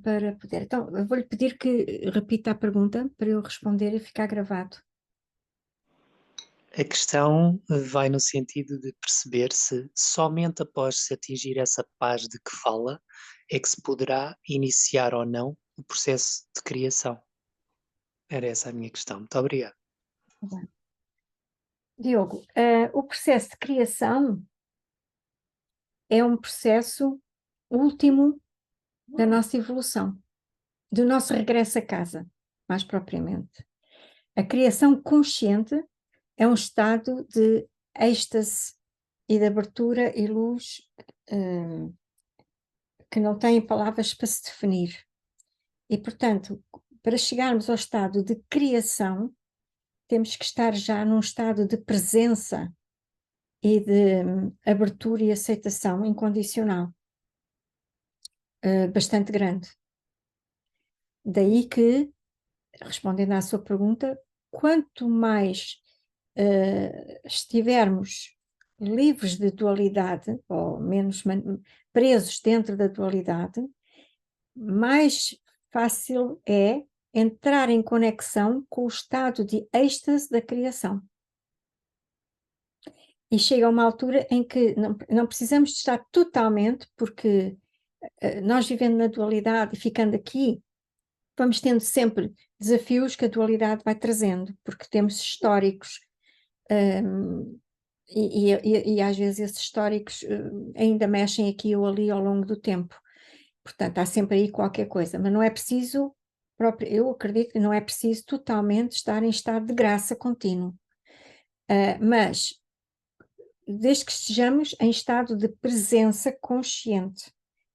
para poder. Então, eu vou-lhe pedir que repita a pergunta para eu responder e ficar gravado. A questão vai no sentido de perceber se somente após se atingir essa paz de que fala é que se poderá iniciar ou não o processo de criação. Era essa a minha questão. Muito obrigado. Bem. Diogo, o processo de criação é um processo último da nossa evolução, do nosso regresso a casa, mais propriamente. A criação consciente é um estado de êxtase e de abertura e luz que não tem palavras para se definir. E, portanto, para chegarmos ao estado de criação, temos que estar já num estado de presença e de abertura e aceitação incondicional, bastante grande. Daí que, respondendo à sua pergunta, quanto mais estivermos livres de dualidade, ou menos presos dentro da dualidade, mais fácil é entrar em conexão com o estado de êxtase da criação. E chega a uma altura em que não precisamos de estar totalmente, porque nós vivendo na dualidade e ficando aqui, vamos tendo sempre desafios que a dualidade vai trazendo, porque temos históricos, e às vezes esses históricos ainda mexem aqui ou ali ao longo do tempo. Portanto, há sempre aí qualquer coisa, mas não é preciso, eu acredito que não é preciso totalmente estar em estado de graça contínuo. Mas, desde que estejamos em estado de presença consciente,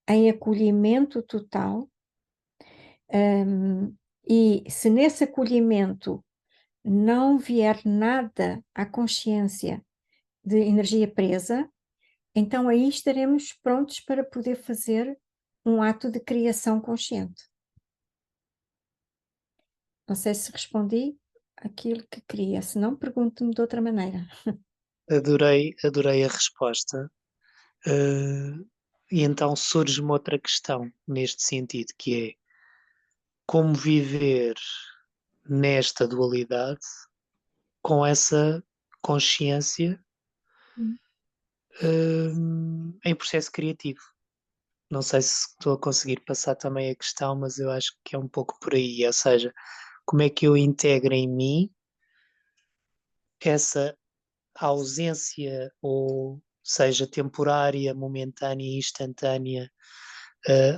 em acolhimento total, e se nesse acolhimento não vier nada à consciência de energia presa, então aí estaremos prontos para poder fazer um ato de criação consciente. Não sei se respondi aquilo que queria, se não, pergunte-me de outra maneira. Adorei a resposta. E então surge-me outra questão neste sentido, que é como viver nesta dualidade com essa consciência em processo criativo. Não sei se estou a conseguir passar também a questão, mas eu acho que é um pouco por aí. Ou seja, como é que eu integro em mim essa ausência, ou seja, temporária, momentânea, instantânea,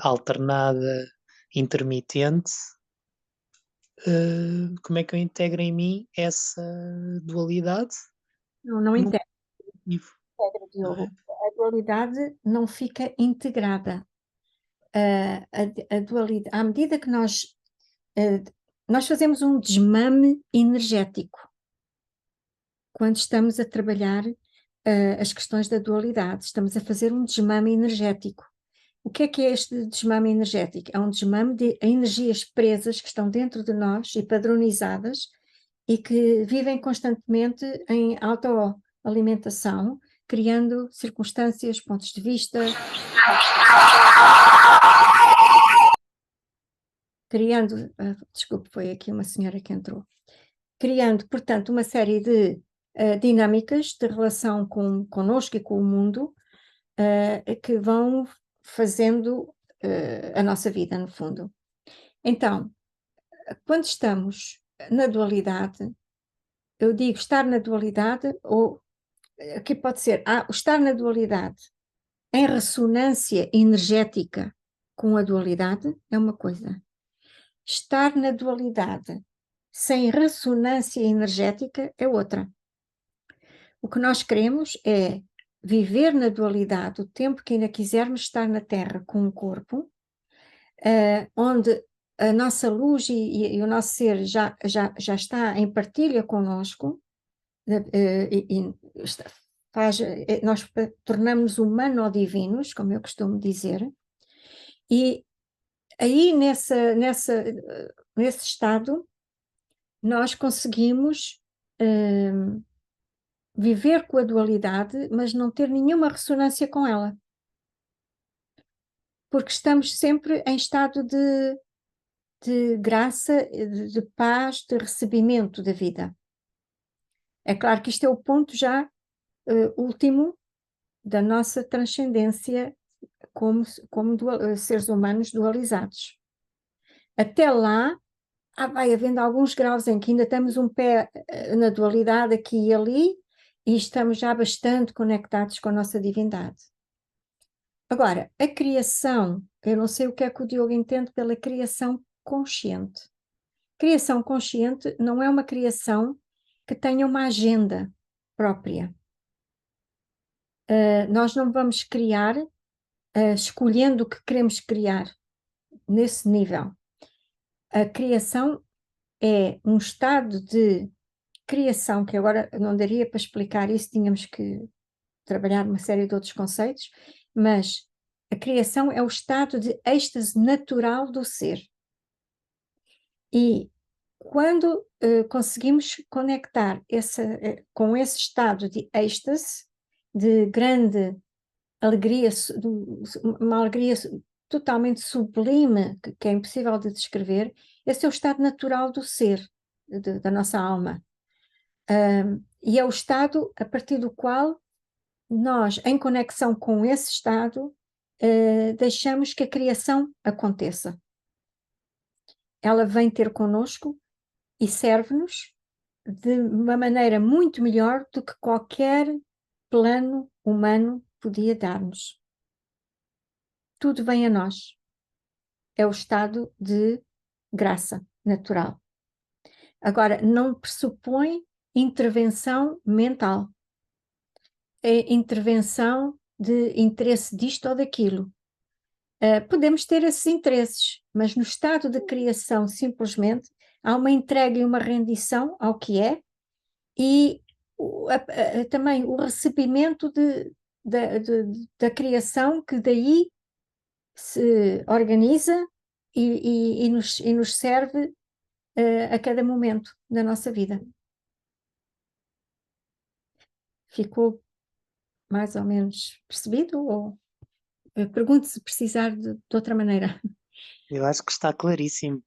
alternada, intermitente, como é que eu integro em mim essa dualidade Não num integra, vivo, não é? Diogo. A dualidade não fica integrada. A dualidade, à medida que uh, nós fazemos um desmame energético quando estamos a trabalhar as questões da dualidade, estamos a fazer um desmame energético. O que é este desmame energético? É um desmame de energias presas que estão dentro de nós e padronizadas e que vivem constantemente em autoalimentação, criando circunstâncias, pontos de vista, criando, desculpe, foi aqui uma senhora que entrou, criando, portanto, uma série de dinâmicas de relação connosco e com o mundo que vão fazendo a nossa vida, no fundo. Então, quando estamos na dualidade, eu digo estar na dualidade, ou aqui pode ser estar na dualidade em ressonância energética com a dualidade é uma coisa. Estar na dualidade sem ressonância energética é outra. O que nós queremos é viver na dualidade o tempo que ainda quisermos estar na Terra com o corpo, onde a nossa luz e o nosso ser já está em partilha connosco, nós tornamos humano-divinos, como eu costumo dizer, e aí nesse estado nós conseguimos viver com a dualidade, mas não ter nenhuma ressonância com ela. porque estamos sempre em estado de graça, de paz, de recebimento da vida. É claro que isto é o ponto já último da nossa transcendência como seres humanos dualizados. Até lá, vai havendo alguns graus em que ainda temos um pé na dualidade aqui e ali, e estamos já bastante conectados com a nossa divindade. Agora, a criação, eu não sei o que é que o Diogo entende pela criação consciente. Criação consciente não é uma criação que tenha uma agenda própria. Nós não vamos criar escolhendo o que queremos criar nesse nível. A criação é um estado de criação, que agora não daria para explicar isso, tínhamos que trabalhar uma série de outros conceitos, mas a criação é o estado de êxtase natural do ser. E quando conseguimos conectar com esse estado de êxtase, de grande alegria, uma alegria totalmente sublime, que é impossível de descrever, esse é o estado natural do ser, da nossa alma. E é o estado a partir do qual nós, em conexão com esse estado, deixamos que a criação aconteça. Ela vem ter connosco e serve-nos de uma maneira muito melhor do que qualquer plano humano podia dar-nos. Tudo vem a nós. É o estado de graça natural. Agora, não pressupõe intervenção mental. É intervenção de interesse disto ou daquilo. Podemos ter esses interesses, mas no estado de criação, simplesmente, há uma entrega e uma rendição ao que é, e também o recebimento da criação, que daí se organiza e nos serve a cada momento da nossa vida. Ficou mais ou menos percebido? Ou pergunto se precisar de outra maneira. Eu acho que está claríssimo.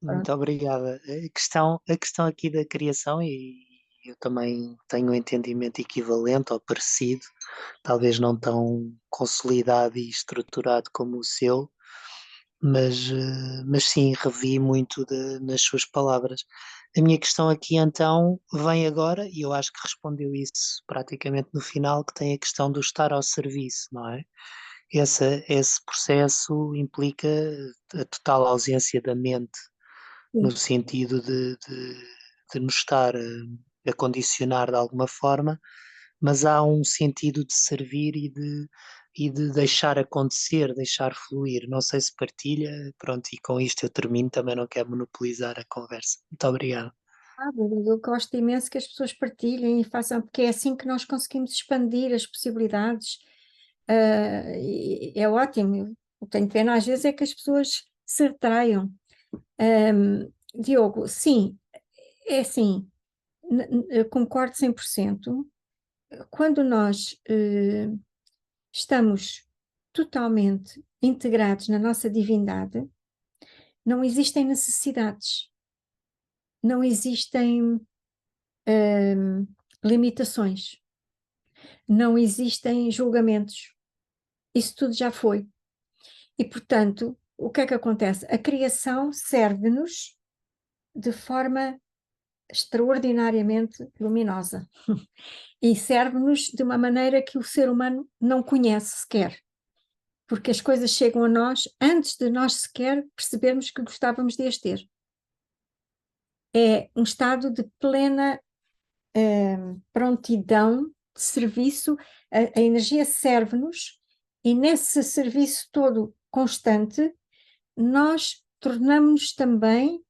Muito Pronto. obrigada. A questão aqui da criação, e eu também tenho um entendimento equivalente ou parecido, talvez não tão consolidado e estruturado como o seu, mas sim, revi muito nas suas palavras. A minha questão aqui então vem agora, e eu acho que respondeu isso praticamente no final, que tem a questão do estar ao serviço, não é? Esse processo implica a total ausência da mente, no Sim. sentido de nos estar a condicionar de alguma forma, mas há um sentido de servir e de deixar acontecer, deixar fluir. Não sei se partilha, pronto, e com isto eu termino, também não quero monopolizar a conversa. Muito obrigado. Eu gosto imenso que as pessoas partilhem e façam, porque é assim que nós conseguimos expandir as possibilidades. É ótimo. Eu tenho pena às vezes é que as pessoas se retraiam. Diogo, sim, é assim, eu concordo 100%. Quando nós estamos totalmente integrados na nossa divindade, não existem necessidades, não existem limitações, não existem julgamentos. Isso tudo já foi. E, portanto, o que é que acontece? A criação serve-nos de forma extraordinariamente luminosa e serve-nos de uma maneira que o ser humano não conhece sequer, porque as coisas chegam a nós antes de nós sequer percebermos que gostávamos de as ter. É um estado de plena prontidão de serviço, a energia serve-nos e nesse serviço todo constante nós tornamos-nos também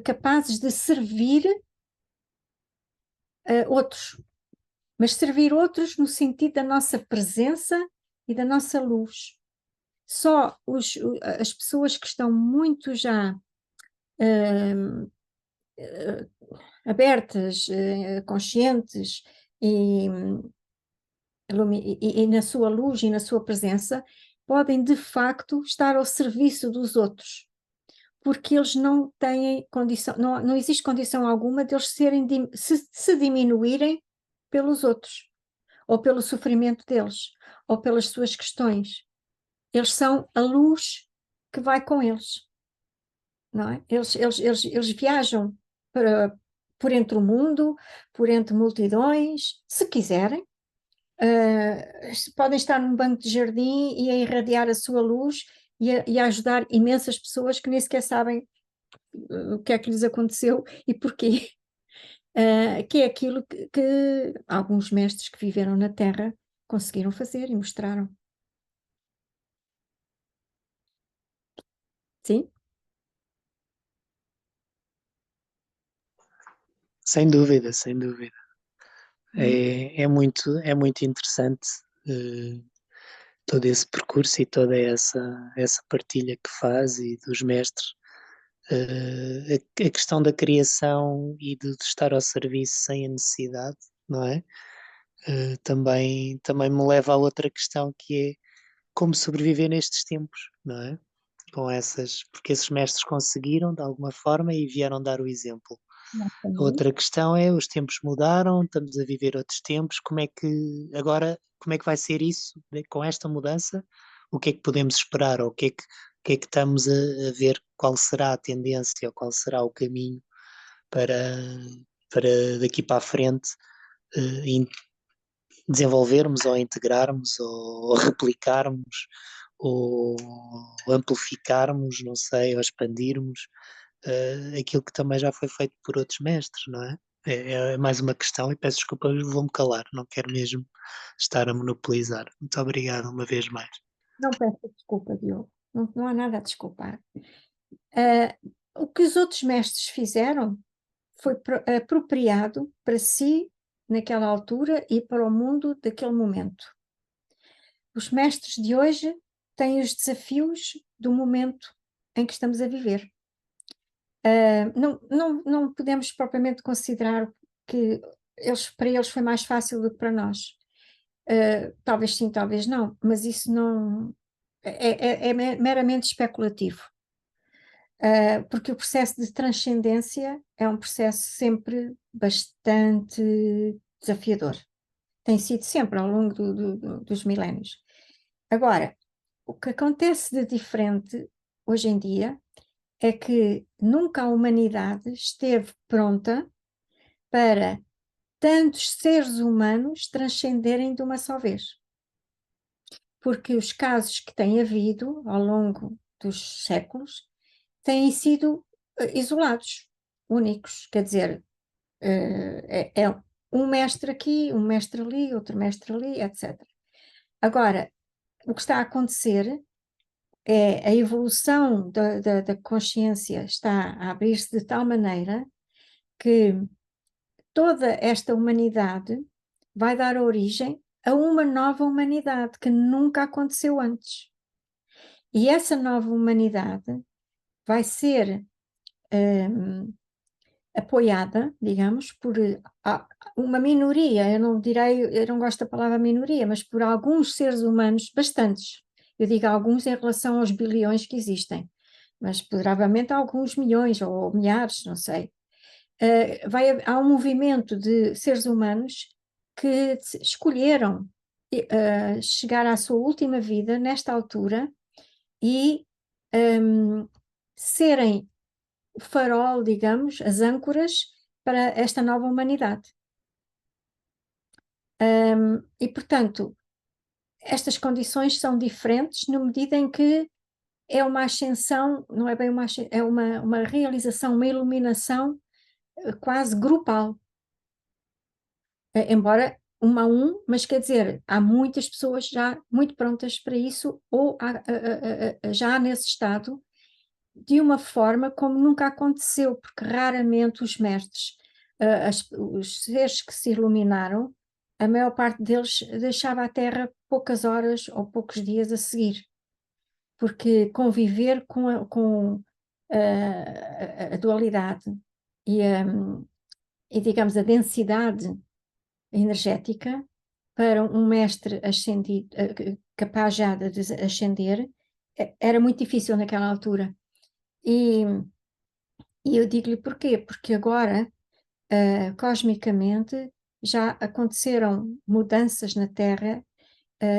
capazes de servir outros, mas servir outros no sentido da nossa presença e da nossa luz. Só as pessoas que estão muito já abertas, conscientes e na sua luz e na sua presença, podem de facto estar ao serviço dos outros, porque eles não têm condição, não existe condição alguma de eles se diminuírem pelos outros, ou pelo sofrimento deles, ou pelas suas questões. Eles são a luz que vai com eles, não é? Eles viajam por entre o mundo, por entre multidões, se quiserem. Podem estar num banco de jardim e a irradiar a sua luz e a ajudar imensas pessoas que nem sequer sabem o que é que lhes aconteceu e porquê. Que é aquilo que alguns mestres que viveram na Terra conseguiram fazer e mostraram. Sim? Sem dúvida, sem dúvida. Uhum. É muito interessante eh, todo esse percurso e toda essa partilha que faz e dos mestres. A questão da criação e de estar ao serviço sem a necessidade, não é? Também me leva a outra questão que é como sobreviver nestes tempos, não é? Porque esses mestres conseguiram de alguma forma e vieram dar o exemplo. A Exatamente. outra questão é, os tempos mudaram, estamos a viver outros tempos, como é que vai ser isso, com esta mudança? O que é que podemos esperar, ou o que é que estamos a ver, qual será a tendência, ou qual será o caminho para, para daqui para a frente, e desenvolvermos ou integrarmos ou replicarmos ou amplificarmos, não sei, ou expandirmos aquilo que também já foi feito por outros mestres, não é? É mais uma questão e peço desculpa, vou-me calar, não quero mesmo estar a monopolizar. Muito obrigado uma vez mais. Não peço desculpa, Diogo. Não há nada a desculpar. Ah, o que os outros mestres fizeram foi apropriado para si naquela altura e para o mundo daquele momento. Os mestres de hoje têm os desafios do momento em que estamos a viver. Não podemos propriamente considerar que para eles foi mais fácil do que para nós. Talvez sim, talvez não, mas isso não é meramente especulativo. Porque o processo de transcendência é um processo sempre bastante desafiador. Tem sido sempre ao longo dos milénios. Agora, o que acontece de diferente hoje em dia é que nunca a humanidade esteve pronta para tantos seres humanos transcenderem de uma só vez. Porque os casos que têm havido ao longo dos séculos têm sido isolados, únicos. Quer dizer, é um mestre aqui, um mestre ali, outro mestre ali, etc. Agora, o que está a acontecer é a evolução da consciência está a abrir-se de tal maneira que toda esta humanidade vai dar origem a uma nova humanidade que nunca aconteceu antes. E essa nova humanidade vai ser apoiada, digamos, por uma minoria, eu não gosto da palavra minoria, mas por alguns seres humanos, bastantes. Eu digo alguns em relação aos bilhões que existem, mas provavelmente alguns milhões ou milhares, não sei. Há um movimento de seres humanos que escolheram chegar à sua última vida nesta altura e serem o farol, digamos, as âncoras para esta nova humanidade. E, portanto, estas condições são diferentes na medida em que é uma ascensão, não é bem é uma realização, uma iluminação quase grupal. Embora uma a um, mas quer dizer, há muitas pessoas já muito prontas para isso, ou já nesse estado, de uma forma como nunca aconteceu, porque raramente os mestres, os seres que se iluminaram, a maior parte deles deixava a Terra poucas horas ou poucos dias a seguir, porque conviver com a dualidade e, digamos, a densidade energética, para um mestre ascendido, capaz já de ascender, era muito difícil naquela altura. E eu digo-lhe porquê? Porque agora, cosmicamente, já aconteceram mudanças na Terra,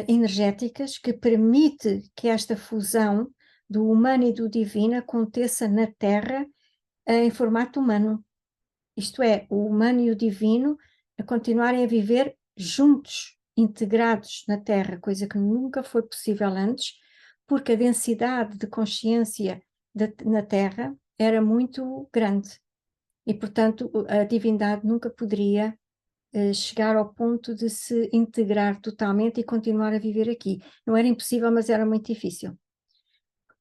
energéticas, que permite que esta fusão do humano e do divino aconteça na Terra, em formato humano. Isto é, o humano e o divino a continuarem a viver juntos, integrados na Terra, coisa que nunca foi possível antes, porque a densidade de consciência na Terra era muito grande. E, portanto, a divindade nunca poderia chegar ao ponto de se integrar totalmente e continuar a viver aqui. Não era impossível, mas era muito difícil.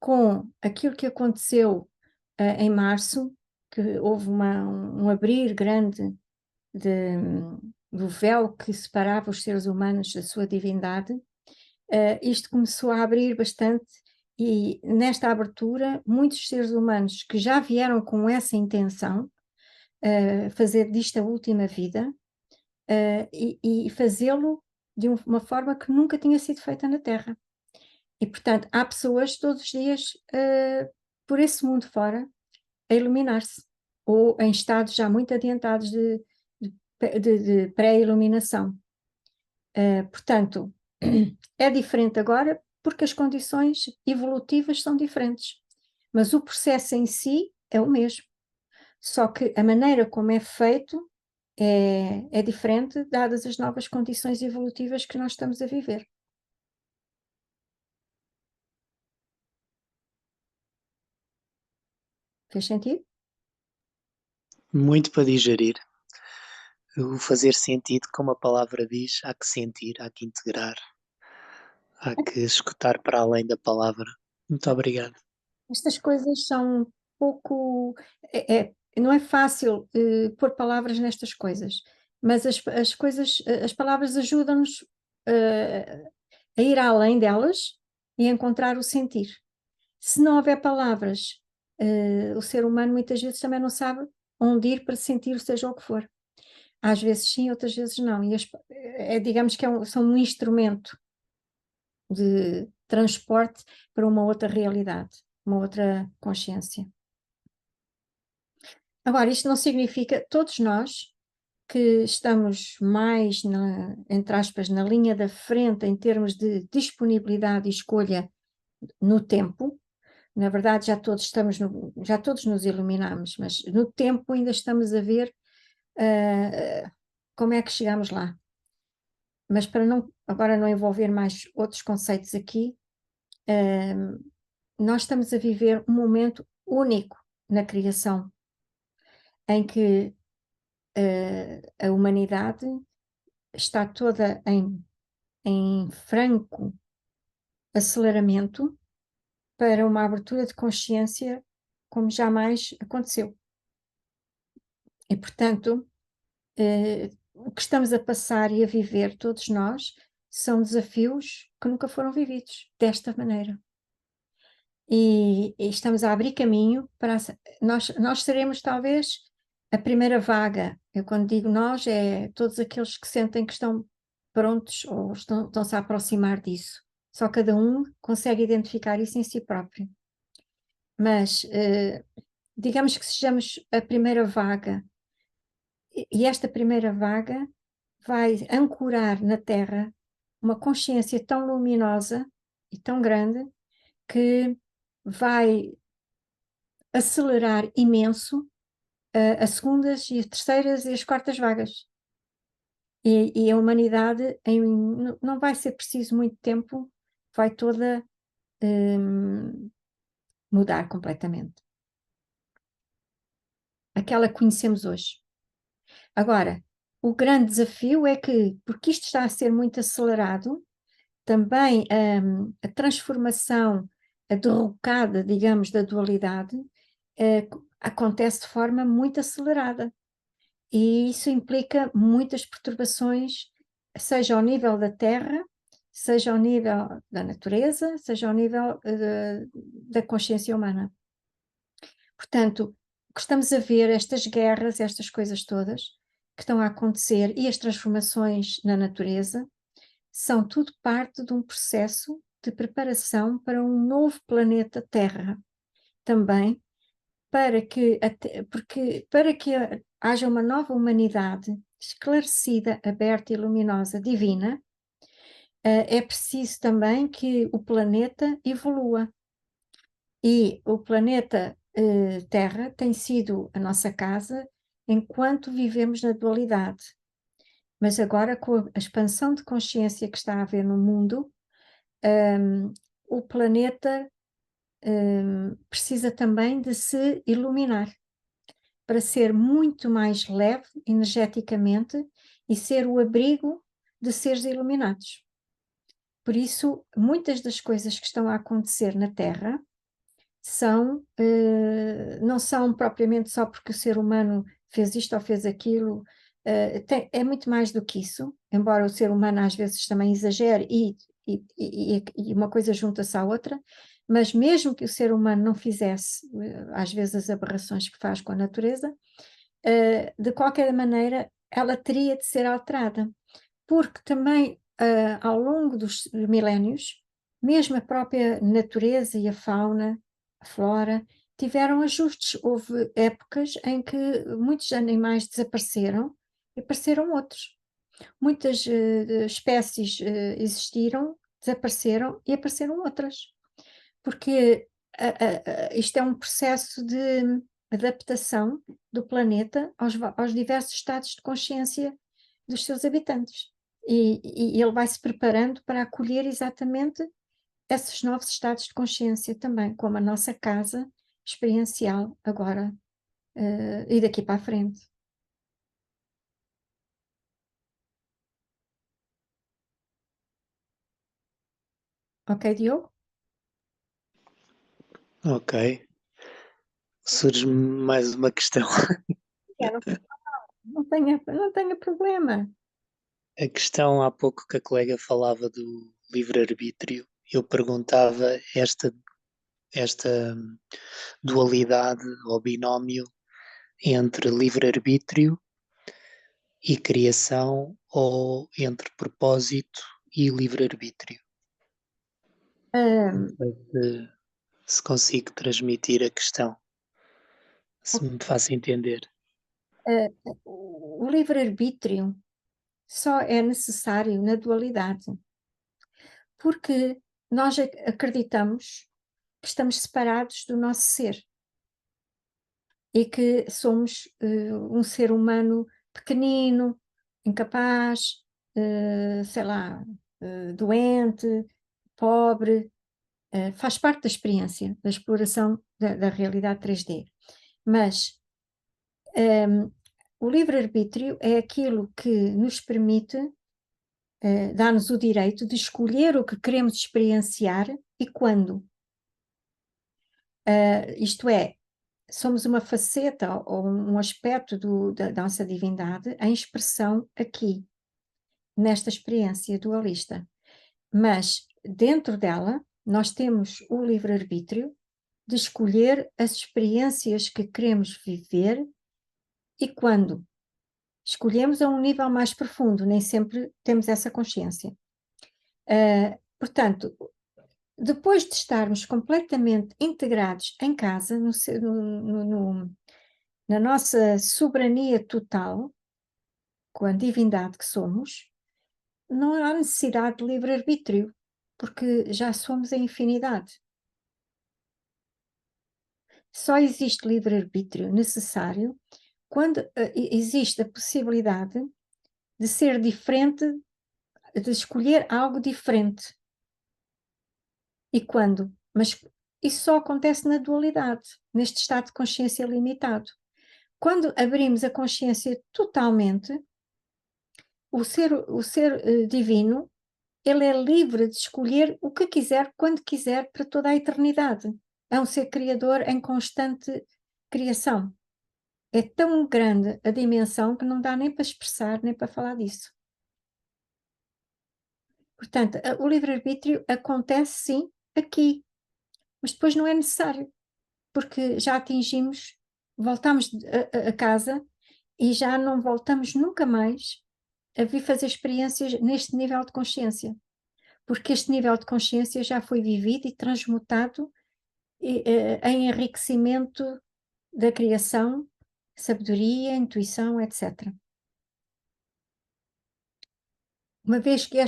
Com aquilo que aconteceu em março, que houve um abrir grande de, do véu que separava os seres humanos da sua divindade, isto começou a abrir bastante, e nesta abertura, muitos seres humanos que já vieram com essa intenção, fazer disto a última vida, e fazê-lo de uma forma que nunca tinha sido feita na Terra. E, portanto, há pessoas todos os dias, por esse mundo fora, a iluminar-se, ou em estados já muito adiantados de pré-iluminação. Portanto, é diferente agora porque as condições evolutivas são diferentes, mas o processo em si é o mesmo, só que a maneira como é feito é diferente, dadas as novas condições evolutivas que nós estamos a viver. Fez sentido? Muito para digerir. O fazer sentido, como a palavra diz, há que sentir, há que integrar, há que escutar para além da palavra. Muito obrigado. Estas coisas são pouco. Não é fácil pôr palavras nestas coisas, mas as coisas, as palavras ajudam-nos a ir além delas e a encontrar o sentir. Se não houver palavras, o ser humano muitas vezes também não sabe onde ir para sentir, seja o que for. Às vezes sim, outras vezes não. E digamos que são um instrumento de transporte para uma outra realidade, uma outra consciência. Agora, isto não significa, todos nós que estamos mais, entre aspas, na linha da frente em termos de disponibilidade e escolha no tempo, na verdade já todos nos iluminamos, mas no tempo ainda estamos a ver como é que chegamos lá. Mas para agora não envolver mais outros conceitos aqui, nós estamos a viver um momento único na criação, em que a humanidade está toda em franco aceleramento para uma abertura de consciência como jamais aconteceu. E, portanto, o que estamos a passar e a viver todos nós são desafios que nunca foram vividos desta maneira. E estamos a abrir caminho para. Nós seremos talvez a primeira vaga. Eu, quando digo nós, é todos aqueles que sentem que estão prontos ou estão-se a aproximar disso. Só cada um consegue identificar isso em si próprio. Mas, digamos que sejamos a primeira vaga, e esta primeira vaga vai ancorar na Terra uma consciência tão luminosa e tão grande que vai acelerar imenso as segundas e as terceiras e as quartas vagas. E a humanidade não vai ser preciso muito tempo, vai toda mudar completamente. Aquela que conhecemos hoje. Agora, o grande desafio é que, porque isto está a ser muito acelerado, também a transformação, a derrocada, digamos, da dualidade, acontece de forma muito acelerada. E isso implica muitas perturbações, seja ao nível da Terra, seja ao nível da natureza, seja ao nível da consciência humana. Portanto, o que estamos a ver, estas guerras, estas coisas todas que estão a acontecer e as transformações na natureza, são tudo parte de um processo de preparação para um novo planeta Terra. Também para que, para que haja uma nova humanidade esclarecida, aberta e luminosa, divina, é preciso também que o planeta evolua. E o planeta Terra tem sido a nossa casa enquanto vivemos na dualidade. Mas agora, com a expansão de consciência que está a haver no mundo, o planeta precisa também de se iluminar para ser muito mais leve energeticamente e ser o abrigo de seres iluminados. Por isso, muitas das coisas que estão a acontecer na Terra não são propriamente só porque o ser humano fez isto ou fez aquilo, é muito mais do que isso, embora o ser humano às vezes também exagere e uma coisa junta-se à outra, mas mesmo que o ser humano não fizesse, às vezes, as aberrações que faz com a natureza, de qualquer maneira ela teria de ser alterada, porque também ao longo dos milénios, mesmo a própria natureza e a fauna, a flora, tiveram ajustes. Houve épocas em que muitos animais desapareceram e apareceram outros. Muitas espécies existiram, desapareceram e apareceram outras. Porque isto é um processo de adaptação do planeta aos diversos estados de consciência dos seus habitantes. E ele vai se preparando para acolher exatamente esses novos estados de consciência também, como a nossa casa experiencial agora e daqui para a frente. Ok, Diogo? Ok. Surge mais uma questão. É, não tenha problema. A questão há pouco que a colega falava do livre-arbítrio, eu perguntava esta dualidade ou binómio entre livre-arbítrio e criação ou entre propósito e livre-arbítrio. Não Um, sei se consigo transmitir a questão, se me faço entender. o livre-arbítrio só é necessário na dualidade, porque nós acreditamos que estamos separados do nosso ser e que somos um ser humano pequenino, incapaz, sei lá, doente, pobre, faz parte da experiência, da exploração da realidade 3D. Mas o livre-arbítrio é aquilo que nos permite, dá-nos o direito de escolher o que queremos experienciar e quando. Isto é, somos uma faceta ou um aspecto da nossa divindade em expressão aqui, nesta experiência dualista. Mas dentro dela, nós temos o livre-arbítrio de escolher as experiências que queremos viver e quando. Escolhemos a um nível mais profundo, nem sempre temos essa consciência. Portanto, depois de estarmos completamente integrados em casa, na nossa soberania total, com a divindade que somos, não há necessidade de livre-arbítrio, porque já somos a infinidade. Só existe livre-arbítrio necessário quando existe a possibilidade de ser diferente, de escolher algo diferente. E quando? Mas isso só acontece na dualidade, neste estado de consciência limitado. Quando abrimos a consciência totalmente, o ser divino, ele é livre de escolher o que quiser, quando quiser, para toda a eternidade. É um ser criador em constante criação. É tão grande a dimensão que não dá nem para expressar, nem para falar disso. Portanto, o livre-arbítrio acontece sim aqui, mas depois não é necessário, porque já atingimos, voltamos a casa e já não voltamos nunca mais a vir fazer experiências neste nível de consciência, porque este nível de consciência já foi vivido e transmutado em enriquecimento da criação, sabedoria, intuição, etc. Uma vez que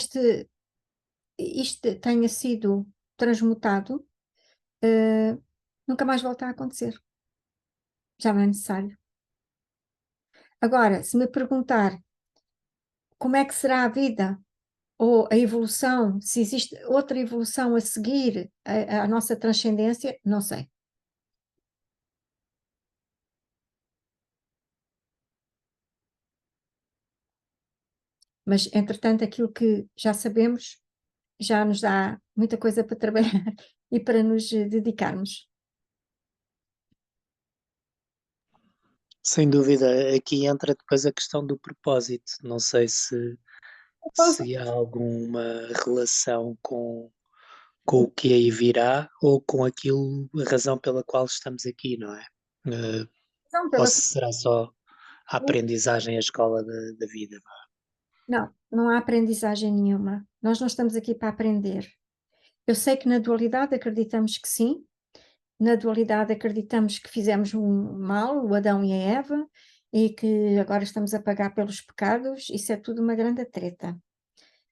isto tenha sido transmutado, nunca mais volta a acontecer. Já não é necessário. Agora, se me perguntar como é que será a vida ou a evolução, se existe outra evolução a seguir à nossa transcendência, não sei. Mas, entretanto, aquilo que já sabemos já nos dá muita coisa para trabalhar e para nos dedicarmos. Sem dúvida, aqui entra depois a questão do propósito. Não sei se há alguma relação com o que aí virá ou com aquilo, a razão pela qual estamos aqui, não é? Eh, Então, ou se será só a aprendizagem, a escola da vida. não, não há aprendizagem nenhuma. Nós não estamos aqui para aprender. Eu sei que na dualidade acreditamos que sim, na dualidade acreditamos que fizemos um mal, o Adão e a Eva, e que agora estamos a pagar pelos pecados, isso é tudo uma grande treta.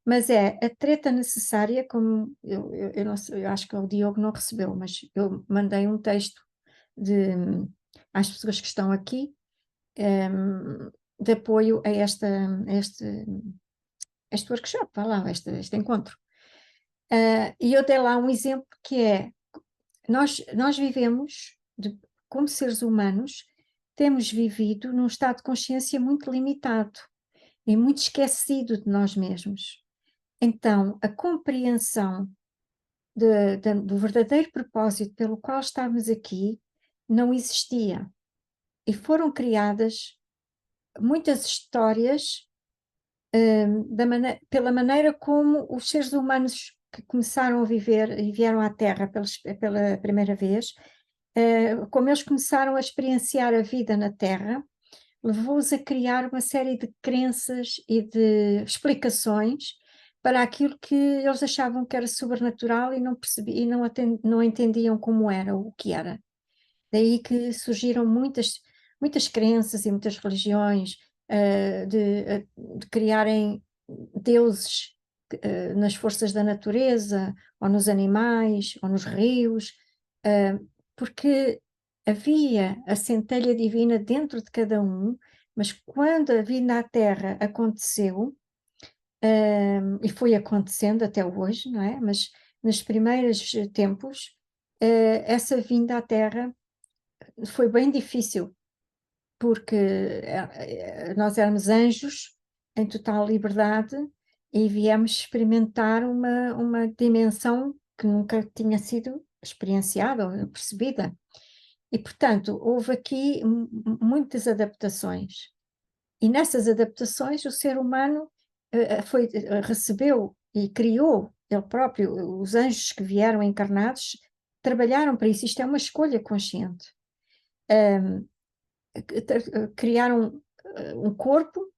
Mas é a treta necessária, como eu não sei, eu acho que o Diogo não recebeu, mas eu mandei um texto de, às pessoas que estão aqui, de apoio a este workshop, vá lá, este encontro. E eu dei lá um exemplo que é, nós vivemos, como seres humanos, temos vivido num estado de consciência muito limitado e muito esquecido de nós mesmos. Então, a compreensão do verdadeiro propósito pelo qual estamos aqui não existia. E foram criadas muitas histórias pela maneira como os seres humanos que começaram a viver e vieram à Terra pela primeira vez, como eles começaram a experienciar a vida na Terra, levou-os a criar uma série de crenças e de explicações para aquilo que eles achavam que era sobrenatural e não percebiam, e não entendiam como era, o que era. Daí que surgiram muitas crenças e muitas religiões de criarem deuses nas forças da natureza, ou nos animais, ou nos rios, porque havia a centelha divina dentro de cada um, mas quando a vinda à Terra aconteceu, e foi acontecendo até hoje, não é? Mas nos primeiros tempos, essa vinda à Terra foi bem difícil, porque nós éramos anjos em total liberdade e viemos experimentar uma dimensão que nunca tinha sido experienciada ou percebida. E, portanto, houve aqui muitas adaptações. E nessas adaptações o ser humano recebeu e criou ele próprio, os anjos que vieram encarnados, trabalharam para isso. Isto é uma escolha consciente. Criaram um corpo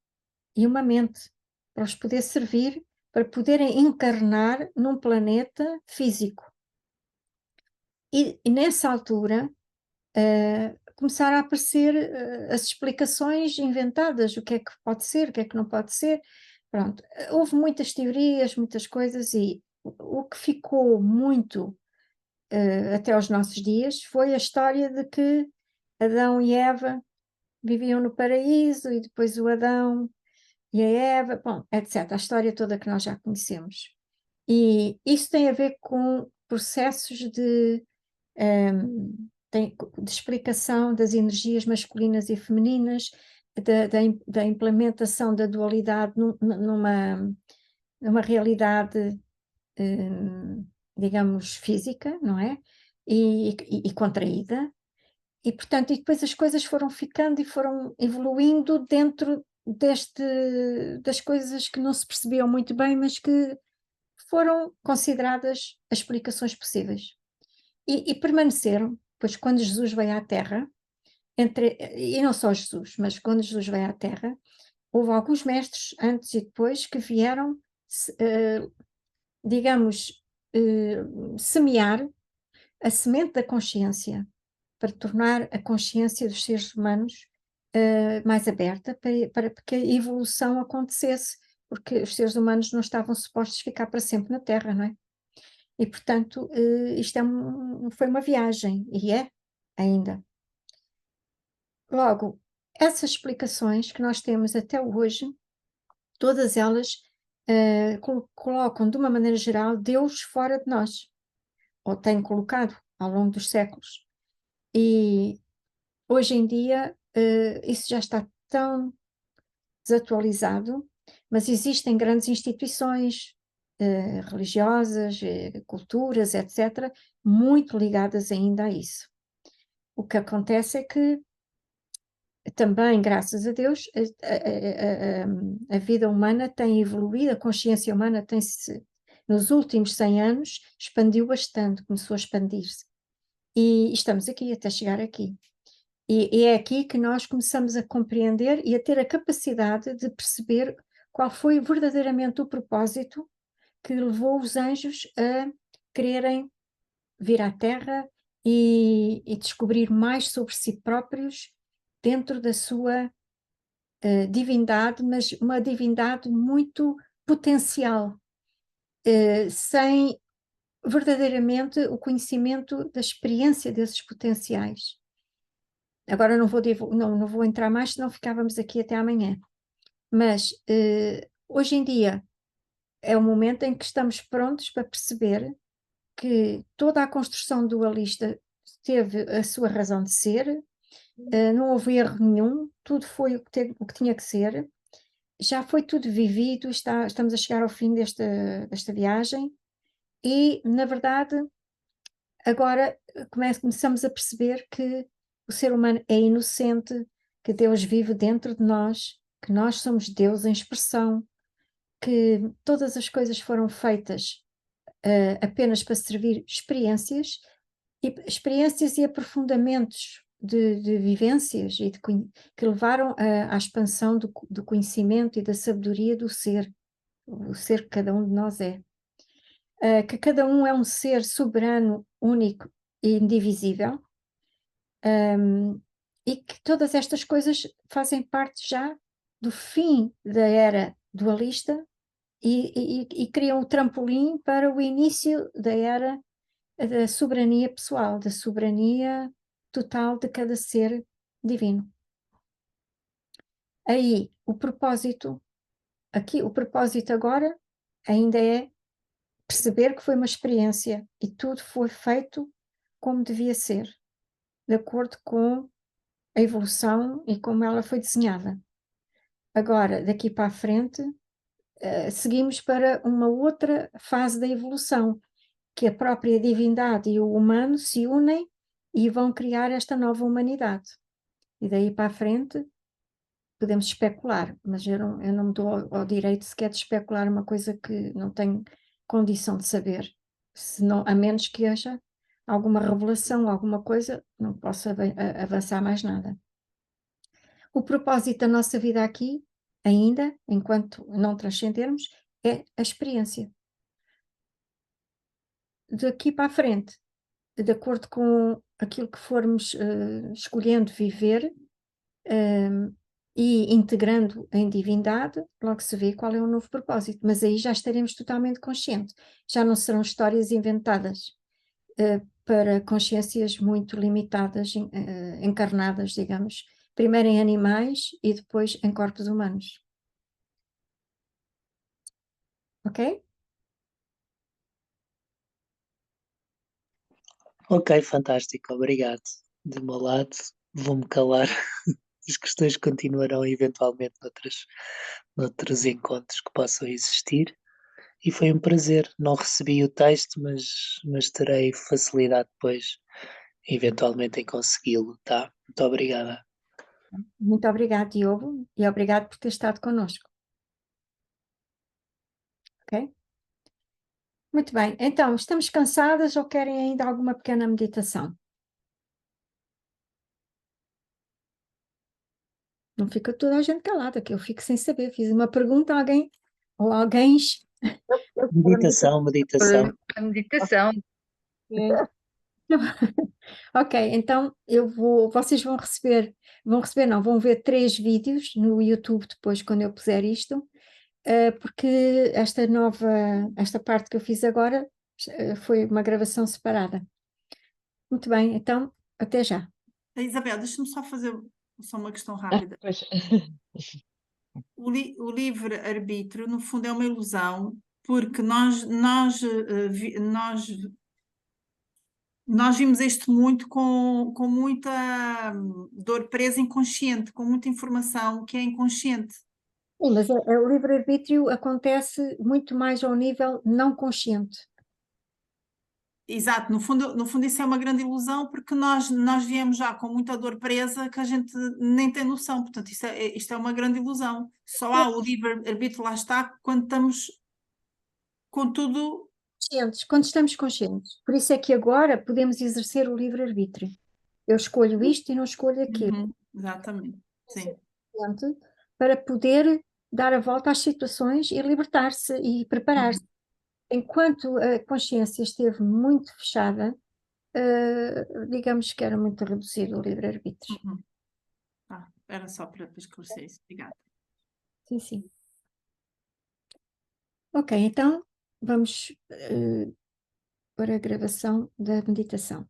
e uma mente para os poder servir, para poderem encarnar num planeta físico. E nessa altura começaram a aparecer as explicações inventadas, o que é que pode ser, o que é que não pode ser. Pronto, houve muitas teorias, muitas coisas, e o que ficou muito até aos nossos dias foi a história de que Adão e Eva viviam no paraíso e depois o Adão e a Eva, bom, etc. A história toda que nós já conhecemos. E isso tem a ver com processos de explicação das energias masculinas e femininas, da implementação da dualidade numa realidade, digamos, física, não é? E contraída. E, portanto, e depois as coisas foram ficando e foram evoluindo dentro das coisas que não se percebiam muito bem, mas que foram consideradas as explicações possíveis. E permaneceram, pois quando Jesus veio à Terra, e não só Jesus, mas quando Jesus veio à Terra, houve alguns mestres antes e depois que vieram, digamos, semear a semente da consciência, para tornar a consciência dos seres humanos mais aberta, para que a evolução acontecesse, porque os seres humanos não estavam supostos a ficar para sempre na Terra, não é? E, portanto, isto foi uma viagem, e é ainda. Logo, essas explicações que nós temos até hoje, todas elas colocam, de uma maneira geral, Deus fora de nós, ou têm colocado ao longo dos séculos. E hoje em dia isso já está tão desatualizado, mas existem grandes instituições religiosas, culturas, etc., muito ligadas ainda a isso. O que acontece é que também, graças a Deus, a vida humana tem evoluído, a consciência humana tem-se, nos últimos 100 anos, expandiu bastante, começou a expandir-se. E estamos aqui, até chegar aqui. E é aqui que nós começamos a compreender e a ter a capacidade de perceber qual foi verdadeiramente o propósito que levou os anjos a quererem vir à Terra e descobrir mais sobre si próprios dentro da sua divindade, mas uma divindade muito potencial, sem verdadeiramente o conhecimento da experiência desses potenciais. Agora não vou entrar mais, senão ficávamos aqui até amanhã. Mas hoje em dia é o momento em que estamos prontos para perceber que toda a construção dualista teve a sua razão de ser, não houve erro nenhum, tudo foi o que tinha que ser, já foi tudo vivido, estamos a chegar ao fim desta viagem e, na verdade, agora começamos a perceber que o ser humano é inocente, que Deus vive dentro de nós, que nós somos Deus em expressão, que todas as coisas foram feitas apenas para servir experiências e aprofundamentos de vivências e que levaram à expansão do conhecimento e da sabedoria do ser, o ser que cada um de nós é. Que cada um é um ser soberano, único e indivisível, e que todas estas coisas fazem parte já do fim da era dualista e criam o trampolim para o início da era da soberania pessoal, da soberania total de cada ser divino. Aí, o propósito agora ainda é perceber que foi uma experiência e tudo foi feito como devia ser, de acordo com a evolução e como ela foi desenhada. Agora, daqui para a frente, seguimos para uma outra fase da evolução, que a própria divindade e o humano se unem e vão criar esta nova humanidade. E daí para a frente podemos especular, mas eu não me dou ao direito sequer de especular uma coisa que não tenho condição de saber, a menos que haja alguma revelação, alguma coisa, não posso avançar mais nada. O propósito da nossa vida aqui, ainda, enquanto não transcendermos, é a experiência. Daqui para a frente, de acordo com aquilo que formos escolhendo viver e integrando em divindade, logo se vê qual é o novo propósito, mas aí já estaremos totalmente conscientes, já não serão histórias inventadas para consciências muito limitadas, encarnadas, digamos, primeiro em animais e depois em corpos humanos. Ok? Ok, fantástico, obrigado. De meu lado, vou-me calar. As questões continuarão eventualmente noutros encontros que possam existir. E foi um prazer. Não recebi o texto, mas terei facilidade depois, eventualmente, em consegui-lo, tá? Muito obrigada. Muito obrigada, Diogo, e obrigado por ter estado connosco. Ok? Muito bem, então, estamos cansadas ou querem ainda alguma pequena meditação? não fica toda a gente calada, que eu fico sem saber. Fiz uma pergunta a alguém, ou alguém. Meditação, meditação. A meditação. Ok, então vocês vão não, vão ver 3 vídeos no YouTube depois quando eu puser isto, porque esta parte que eu fiz agora, foi uma gravação separada. Muito bem, então, até já. Isabel, deixa-me só fazer só uma questão rápida. Pois. O livre-arbítrio, no fundo, é uma ilusão, porque nós vimos isto muito com muita dor presa inconsciente, com muita informação que é inconsciente. Sim, mas o livre-arbítrio acontece muito mais ao nível não consciente. Exato, no fundo isso é uma grande ilusão, porque nós viemos já com muita dor presa que a gente nem tem noção. Portanto, isto é uma grande ilusão. Só há o livre-arbítrio, lá está, quando estamos com tudo. Conscientes, quando estamos conscientes. Por isso é que agora podemos exercer o livre-arbítrio. Eu escolho isto e não escolho aquilo. Uhum, exatamente, sim. Consciente, para poder dar a volta às situações e libertar-se e preparar-se. Enquanto a consciência esteve muito fechada, digamos que era muito reduzido o livre-arbítrio. Uhum. Era só para esclarecer isso. Obrigada. Sim, sim. Ok, então vamos para a gravação da meditação.